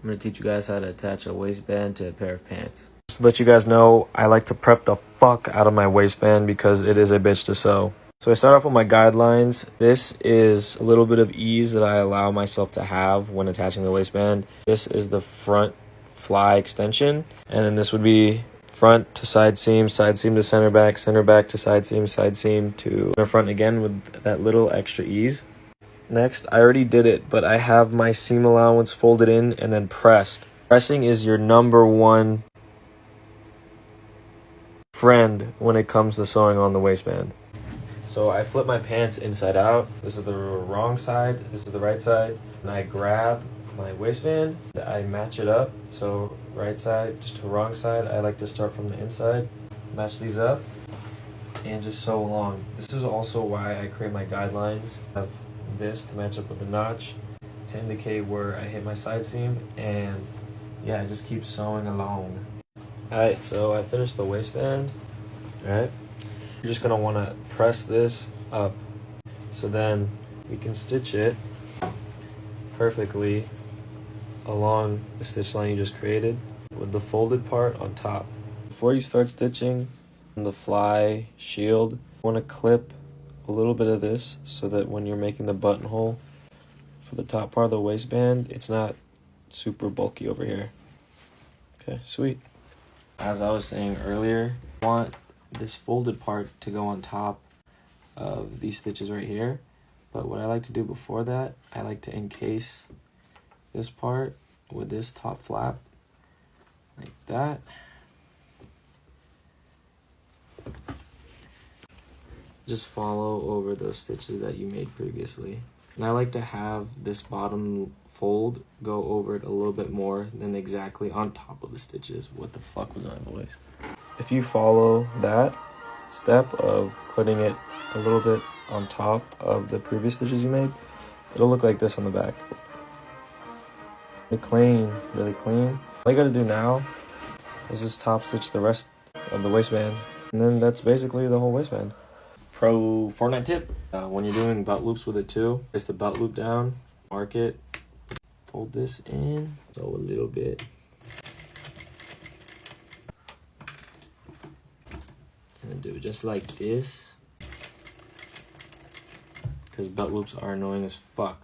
I'm going to teach you guys how to attach a waistband to a pair of pants. Just to let you guys know, I like to prep the fuck out of my waistband because it is a bitch to sew. So I start off with my guidelines. This is a little bit of ease that I allow myself to have when attaching the waistband. This is the front fly extension, and then this would be front to side seam to center back to side seam to center front again with that little extra ease. Next, I already did it, but I have my seam allowance folded in and then pressed. Pressing is your number one friend when it comes to sewing on the waistband. So I flip my pants inside out. This is the wrong side, this is the right side. And I grab my waistband, I match it up. So right side just to wrong side. I like to start from the inside, match these up, and just sew along. This is also why I create my guidelines. I have this to match up with the notch to indicate where I hit my side seam, and yeah, I just keep sewing along. Alright, so I finished the waistband. Alright, you're just gonna want to press this up so then we can stitch it perfectly along the stitch line you just created with the folded part on top. Before you start stitching on the fly shield, you want to clip a little bit of this so that when you're making the buttonhole for the top part of the waistband, it's not super bulky over here. Okay, sweet. As I was saying earlier, I want this folded part to go on top of these stitches right here. But what I like to do before that, I like to encase this part with this top flap like that. Just follow over those stitches that you made previously. And I like to have this bottom fold go over it a little bit more than exactly on top of the stitches. What the fuck was my voice? If you follow that step of putting it a little bit on top of the previous stitches you made, it'll look like this on the back. Really clean. All you gotta do now is just top stitch the rest of the waistband, and then that's basically the whole waistband. Pro Fortnite tip, when you're doing belt loops with it too, is the belt loop down, mark it, fold this in, so a little bit. And then do it just like this, because belt loops are annoying as fuck.